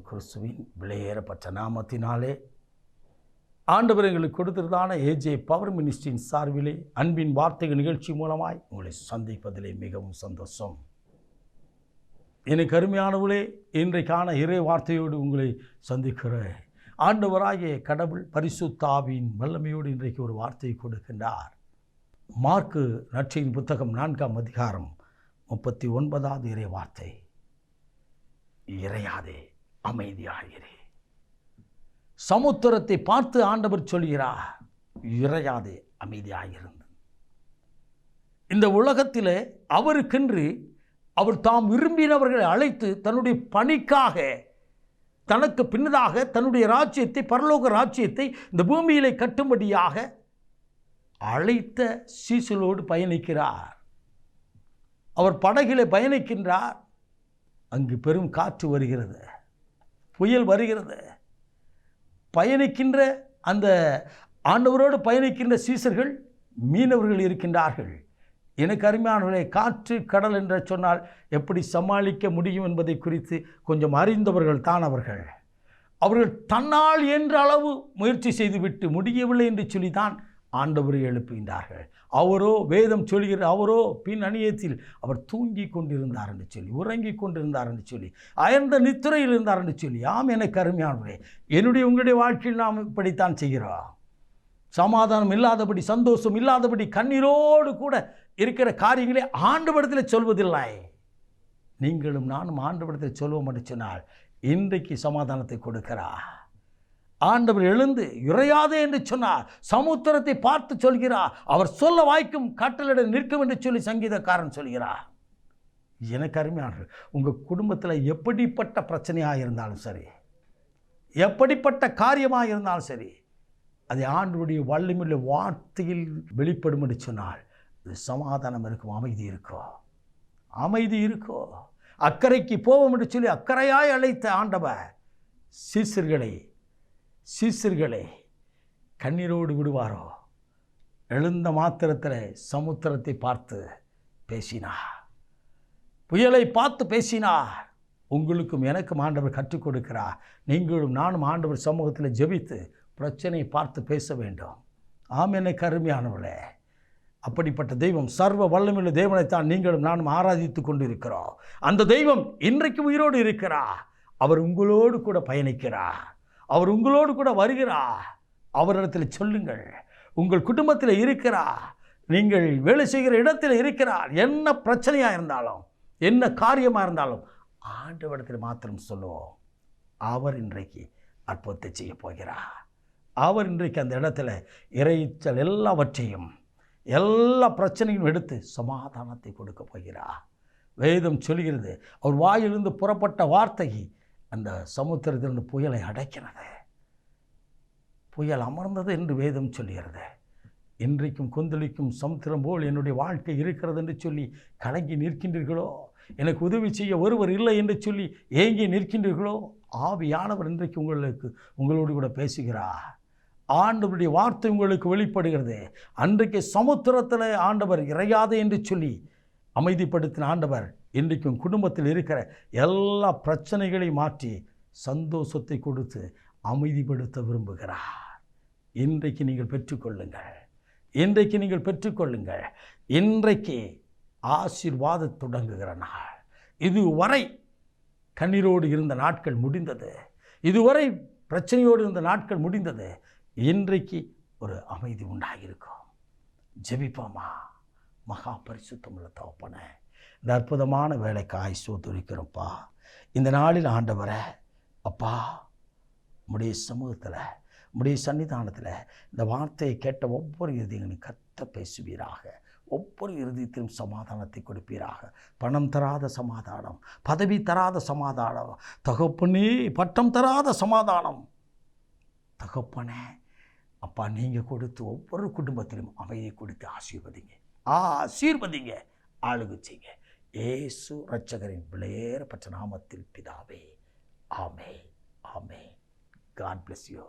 கிறிஸ்துவின் விலையேறப்பட்ட நாமத்தினாலே ஆண்டவர் எங்களுக்கு கொடுத்திருந்தான ஏஜே பவர் மினிஸ்ட்ரியின் சார்பிலே அன்பின் வார்த்தைகள் நிகழ்ச்சி மூலமாய் உங்களை சந்திப்பதிலே மிகவும் சந்தோஷம். எனக்கு அருமையானவர்களே, இன்றைக்கான இறை வார்த்தையோடு உங்களை சந்திக்கிற ஆண்டவராகிய கடவுள் பரிசுத்த ஆவியின் வல்லமையோடு இன்றைக்கு ஒரு வார்த்தையை கொடுக்கின்றார். மார்க்கு நற்செய்தியின் புத்தகம் 4ஆம் அதிகாரம் 39வது இறை வார்த்தை, இறையாதே அமைதியாகிறே. சமுத்திரத்தை பார்த்து ஆண்டவர் சொல்கிறார், இறையாதே அமைதியாயிருந்து. இந்த உலகத்திலே அவருக்கென்று அவர் தாம் விரும்பினவர்களை அழைத்து தன்னுடைய பணிக்காக தனக்கு பின்னதாக தன்னுடைய ராஜ்யத்தை, பரலோக ராஜ்யத்தை இந்த பூமியிலே கட்டும்படியாக அழைத்த சீசலோடு பயணிக்கிறார். அவர் படகிலே பயணிக்கின்றார். அங்கு பெரும் காற்று வருகிறது, புயல் வருகிறது. பயணிக்கின்ற அந்த ஆண்டவரோடு பயணிக்கின்ற சீசர்கள் மீனவர்கள் இருக்கின்றார்கள். எனக்கு அருமையானவர்களே, காற்று கடல் என்று சொன்னால் எப்படி சமாளிக்க முடியும் என்பதை குறித்து கொஞ்சம் அறிந்தவர்கள் தான் அவர்கள். அவர்கள் தன்னால் என்ற அளவு முயற்சி செய்துவிட்டு முடியவில்லை என்று சொல்லித்தான் ஆண்டவரை எழுப்புகின்றார்கள். அவரோ வேதம் சொல்கிற அவரோ பின் அணியத்தில் அவர் தூங்கி கொண்டிருந்தார் என்று சொல்லி, உறங்கி கொண்டிருந்தார் என்று சொல்லி, அயர்ந்த நித்திரையில் இருந்தார் என்று சொல்லி. ஆம், எனக்கு அருமையானவரே, என்னுடைய உங்களுடைய வாழ்க்கையில் நாம் இப்படித்தான் செய்கிறோம். சமாதானம் இல்லாதபடி, சந்தோஷம் இல்லாதபடி, கண்ணீரோடு கூட இருக்கிற காரியங்களை ஆண்டவரிடத்தில் சொல்வதில்லை. நீங்களும் நானும் ஆண்டவரிடத்தில் சொல்வோம் என்று சொன்னால் இன்றைக்கு சமாதானத்தை கொடுக்கிறார். ஆண்டவர் எழுந்து இறையாதே என்று சொன்னார். சமுத்திரத்தை பார்த்து சொல்கிறார். அவர் சொல்ல வாய்க்கும் கட்டளையிட நிற்கும் என்று சொல்லி சங்கீதக்காரன் சொல்கிறார். எனக்கு அருமையானவர்கள், உங்கள் குடும்பத்தில் எப்படிப்பட்ட பிரச்சனையாக இருந்தாலும் சரி, எப்படிப்பட்ட காரியமாக இருந்தாலும் சரி, அதை ஆண்டவருடைய வல்லமையுள்ள வார்த்தையில் வெளிப்படும் என்று சொன்னால் அது சமாதானம் இருக்கும், அமைதி இருக்கோ, அமைதி இருக்கோ. அக்கறைக்கு போவோம் என்று சொல்லி அக்கறையாய் அழைத்த ஆண்டவர் சீசர்களை கண்ணீரோடு விடுவாரோ? எழுந்த மாத்திரத்தில் சமுத்திரத்தை பார்த்து பேசினார், புயலை பார்த்து பேசினார். உங்களுக்கும் எனக்கும் ஆண்டவர் கற்றுக் கொடுக்கிறார். நீங்களும் நானும் ஆண்டவர் சமூகத்தில் ஜெபித்து பிரச்சனையை பார்த்து பேச வேண்டும். ஆம், எனக்கு அருமையானவர்களே, அப்படிப்பட்ட தெய்வம், சர்வ வல்லமையுள்ள தேவனைத்தான் நீங்களும் நானும் ஆராதித்து கொண்டு இருக்கிறோம். அந்த தெய்வம் இன்றைக்கு உயிரோடு இருக்கிறார். அவர் உங்களோடு கூட பயணிக்கிறார். அவர் உங்களோடு கூட வருகிறார். அவரிடத்தில் சொல்லுங்கள். உங்கள் குடும்பத்தில் இருக்கிறார், நீங்கள் வேலை செய்கிற இடத்தில் இருக்கிறார். என்ன பிரச்சனையாக இருந்தாலும், என்ன காரியமாக இருந்தாலும் ஆண்டவரிடத்தில் மாத்திரம் சொல்லுவோம். அவர் இன்றைக்கு அற்புதத்தை செய்ய போகிறார். அவர் இன்றைக்கு அந்த இடத்துல இறைச்சல் எல்லாவற்றையும், எல்லா பிரச்சனையும் எடுத்து சமாதானத்தை கொடுக்க போகிறார். வேதம் சொல்கிறது, அவர் வாயிலிருந்து புறப்பட்ட வார்த்தை அந்த சமுத்திரத்திலிருந்து புயலை அடைக்கிறது. புயல் அமர்ந்தது என்று வேதம் சொல்கிறது. இன்றைக்கும் கொந்தளிக்கும் சமுத்திரம் போல் என்னுடைய வாழ்க்கை இருக்கிறது என்று சொல்லி கலங்கி நிற்கின்றீர்களோ? எனக்கு உதவி செய்ய ஒருவர் இல்லை என்று சொல்லி ஏங்கி நிற்கின்றீர்களோ? ஆவியானவர் இன்றைக்கு உங்களோடு கூட பேசுகிறார். ஆண்டவருடைய வார்த்தை உங்களுக்கு வெளிப்படுகிறது. அன்றைக்கு சமுத்திரத்தில் ஆண்டவர் இறையாதே என்று சொல்லி அமைதிப்படுத்தின ஆண்டவர் இன்றைக்கும் குடும்பத்தில் இருக்கிற எல்லா பிரச்சனைகளையும் மாற்றி சந்தோஷத்தை கொடுத்து அமைதிப்படுத்த விரும்புகிறார். இன்றைக்கு நீங்கள் பெற்றுக்கொள்ளுங்கள். இன்றைக்கு நீங்கள் பெற்றுக்கொள்ளுங்கள். இன்றைக்கு ஆசீர்வாதம் தொடங்குகிற நாள். இதுவரை கண்ணீரோடு இருந்த நாட்கள் முடிந்தது. இதுவரை பிரச்சனையோடு இருந்த நாட்கள் முடிந்தது. இன்றைக்கு ஒரு அமைதி உண்டாகியிருக்கும். ஜெபிப்போமா? மகா பரிசுத்தமுள்ள தகப்பனே, இந்த அற்புதமான வேலைக்காய் ஸ்தோத்திரிக்கிறோம்ப்பா. இந்த நாளில் ஆண்டவரே அப்பா, உம்முடைய சமூகத்தில், உம்முடைய சன்னிதானத்தில் இந்த வார்த்தையை கேட்ட ஒவ்வொரு இறுதியங்களும் கர்த்தர் பேசுவீராக. ஒவ்வொரு இறுதியத்திலும் சமாதானத்தை கொடுப்பீராக. பணம் தராத சமாதானம், பதவி தராத சமாதானம், தகப்பனே பட்டம் தராத சமாதானம், தகப்பனே அப்பா நீங்கள் கொடுத்து ஒவ்வொரு குடும்பத்திலும் அமைதியை கொடுத்து ஆசீர்வதிங்க, ஆளுகை செய்யுங்க. இயேசு இரட்சகரின் விலையேறப்பட்ட நாமத்தில் பிதாவே, ஆமென், ஆமென். God bless you.